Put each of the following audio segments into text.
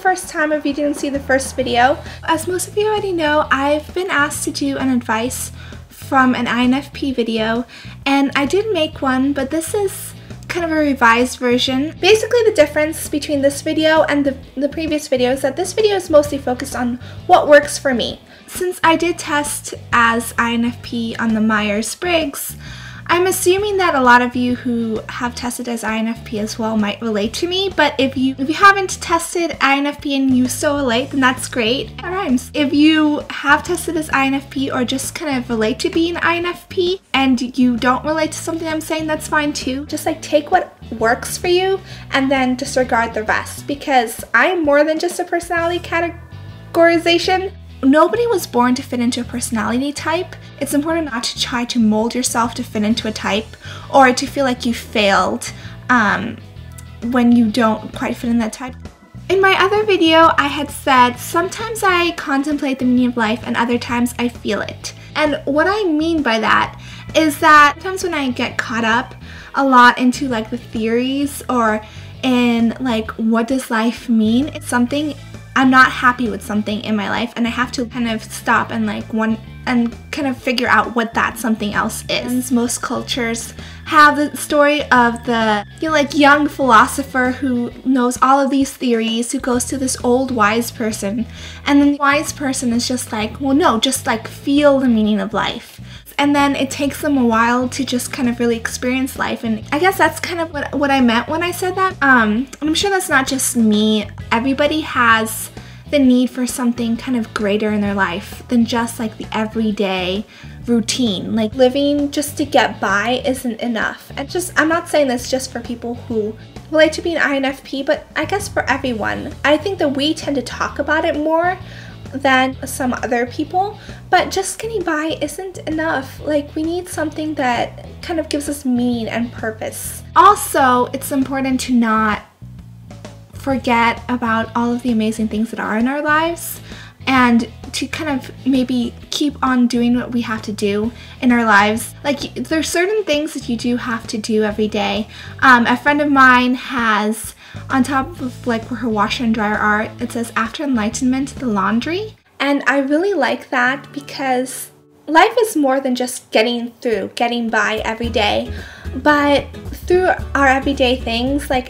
first time, if you didn't see the first video, as most of you already know, I've been asked to do an advice from an INFP video, and I did make one, but this is kind of a revised version. Basically, the difference between this video and the previous video is that this video is mostly focused on what works for me. Since I did test as INFP on the Myers-Briggs, I'm assuming that a lot of you who have tested as INFP as well might relate to me, but if you haven't tested INFP and you still relate, then that's great. That rhymes. If you have tested as INFP or just kind of relate to being INFP and you don't relate to something I'm saying, that's fine too. Just like take what works for you and then disregard the rest, because I'm more than just a personality categorization. Nobody was born to fit into a personality type. It's important not to try to mold yourself to fit into a type or to feel like you failed when you don't quite fit in that type. In my other video, I had said sometimes I contemplate the meaning of life and other times I feel it. And what I mean by that is that sometimes when I get caught up a lot into like the theories or in like what does life mean, it's something I'm not happy with something in my life and I have to kind of stop and kind of figure out what that something else is. Most cultures have the story of the young philosopher who knows all of these theories, who goes to this old wise person, and then the wise person is just like, well, no, just like feel the meaning of life. And then it takes them a while to just kind of really experience life. And I guess that's kind of what I meant when I said that. And I'm sure that's not just me. Everybody has the need for something kind of greater in their life than just like the everyday routine. Like living just to get by isn't enough. And I'm not saying this just for people who relate to being INFP, but I guess for everyone. I think that we tend to talk about it more than some other people, but just getting by isn't enough. Like we need something that kind of gives us meaning and purpose. Also, it's important to not forget about all of the amazing things that are in our lives and to kind of maybe keep on doing what we have to do in our lives. Like there's certain things that you do have to do every day. A friend of mine has, on top of like where her washer and dryer are, it says after enlightenment, the laundry. And I really like that because life is more than just getting by every day, but through our everyday things, like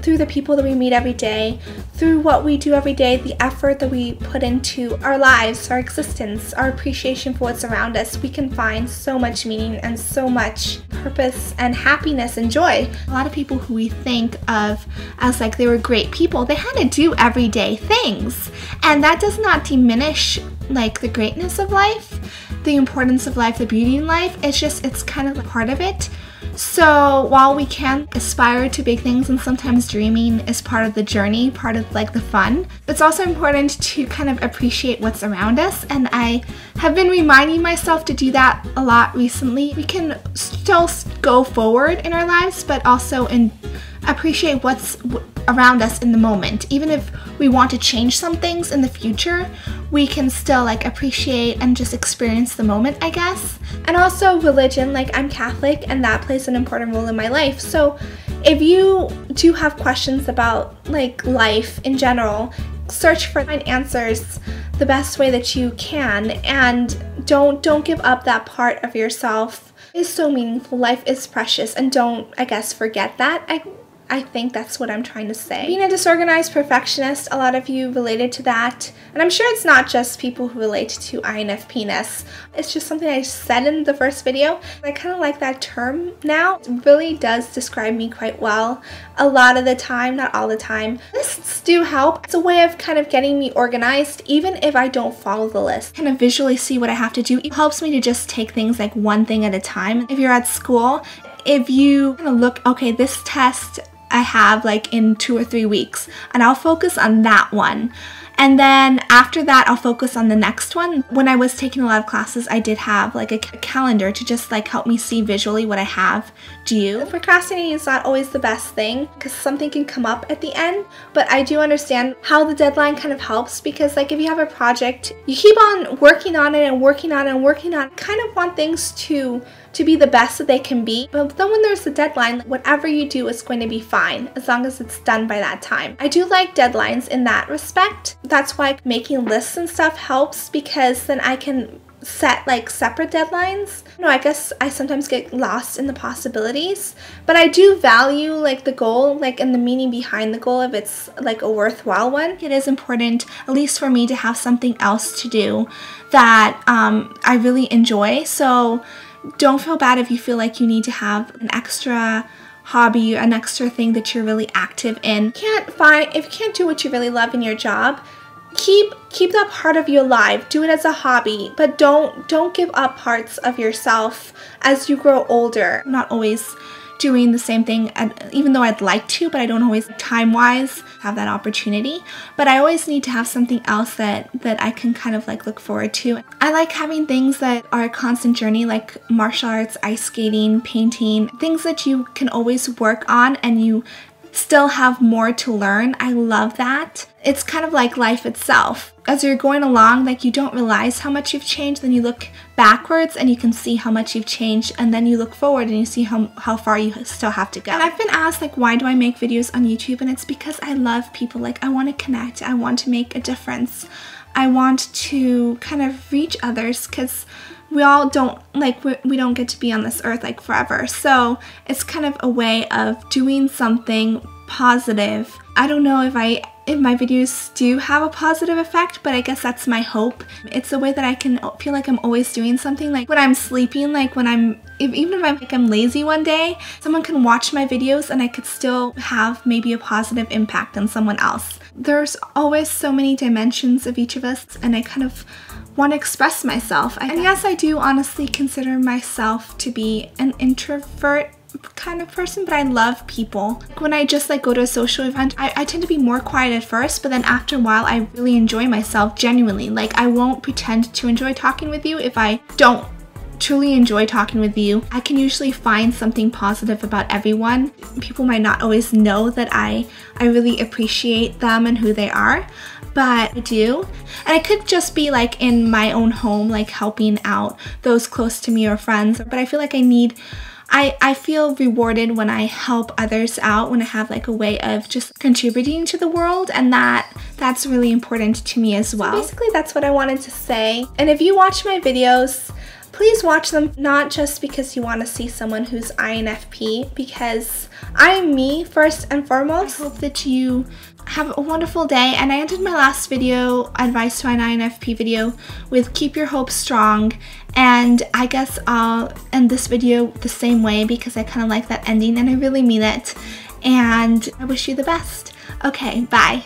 through the people that we meet every day, through what we do every day, the effort that we put into our lives, our existence, our appreciation for what's around us, we can find so much meaning and so much purpose and happiness and joy. A lot of people who we think of as like they were great people, they had to do everyday things. And that does not diminish like the greatness of life, the importance of life, the beauty in life. It's kind of a part of it. So while we can aspire to big things and sometimes dreaming is part of the journey, part of like the fun, it's also important to kind of appreciate what's around us, and I have been reminding myself to do that a lot recently. We can still go forward in our lives, but also appreciate what's around us in the moment. Even if we want to change some things in the future, we can still like appreciate and just experience the moment, I guess. And also religion, like I'm Catholic and that plays an important role in my life. So if you do have questions about like life in general, search for answers the best way that you can, and don't give up that part of yourself. It is so meaningful. Life is precious, and don't, I guess, forget that. I think that's what I'm trying to say. Being a disorganized perfectionist, a lot of you related to that. And I'm sure it's not just people who relate to INFP-ness. It's just something I said in the first video. I kind of like that term now. It really does describe me quite well. A lot of the time, not all the time. Lists do help. It's a way of kind of getting me organized, even if I don't follow the list. Kind of visually see what I have to do. It helps me to just take things like one thing at a time. If you're at school, if you kind of look, okay, this test I have like in 2 or 3 weeks, and I'll focus on that one. And then after that, I'll focus on the next one. When I was taking a lot of classes, I did have like a calendar to just like help me see visually what I have due. Procrastinating is not always the best thing because something can come up at the end, but I do understand how the deadline kind of helps, because like if you have a project, you keep on working on it and working on it and working on it, kind of want things to be the best that they can be. But then when there's a deadline, whatever you do is going to be fine as long as it's done by that time. I do like deadlines in that respect. That's why making lists and stuff helps, because then I can set like separate deadlines. I guess I sometimes get lost in the possibilities, but I do value like the goal, like and the meaning behind the goal if it's like a worthwhile one. It is important, at least for me, to have something else to do that I really enjoy. So don't feel bad if you feel like you need to have an extra hobby, an extra thing that you're really active in. If you can't do what you really love in your job, keep that part of you alive. Do it as a hobby, but don't give up parts of yourself as you grow older. I'm not always doing the same thing, even though I'd like to, but I don't always time-wise have that opportunity. But I always need to have something else that I can kind of like look forward to. I like having things that are a constant journey, like martial arts, ice skating, painting, things that you can always work on and you still have more to learn. I love that. It's kind of like life itself. As you're going along, like you don't realize how much you've changed, then you look backwards and you can see how much you've changed, and then you look forward and you see how far you still have to go. And I've been asked like, why do I make videos on YouTube? And it's because I love people. Like I want to connect. I want to make a difference. I want to kind of reach others, because we all don't, like, we don't get to be on this earth like forever. So it's kind of a way of doing something positive. I don't know if my videos do have a positive effect, but I guess that's my hope. It's a way that I can feel like I'm always doing something. Like when I'm sleeping, like when even if I'm lazy one day, someone can watch my videos and I could still have maybe a positive impact on someone else. There's always so many dimensions of each of us, and I kind of want to express myself. And yes, I do honestly consider myself to be an introvert kind of person, but I love people. When I just like go to a social event, I tend to be more quiet at first, but then after a while I really enjoy myself genuinely. Like I won't pretend to enjoy talking with you if I don't truly enjoy talking with you. I can usually find something positive about everyone. People might not always know that I really appreciate them and who they are, but I do. And I could just be like in my own home, like helping out those close to me or friends, but I feel like I feel rewarded when I help others out, when I have like a way of just contributing to the world, and that's really important to me as well. So basically that's what I wanted to say. And if you watch my videos, please watch them not just because you want to see someone who's INFP, because I'm me first and foremost. I hope that you have a wonderful day, and I ended my last video, advice to an INFP video, with keep your hopes strong, and I guess I'll end this video the same way because I kind of like that ending and I really mean it, and I wish you the best. Okay, bye.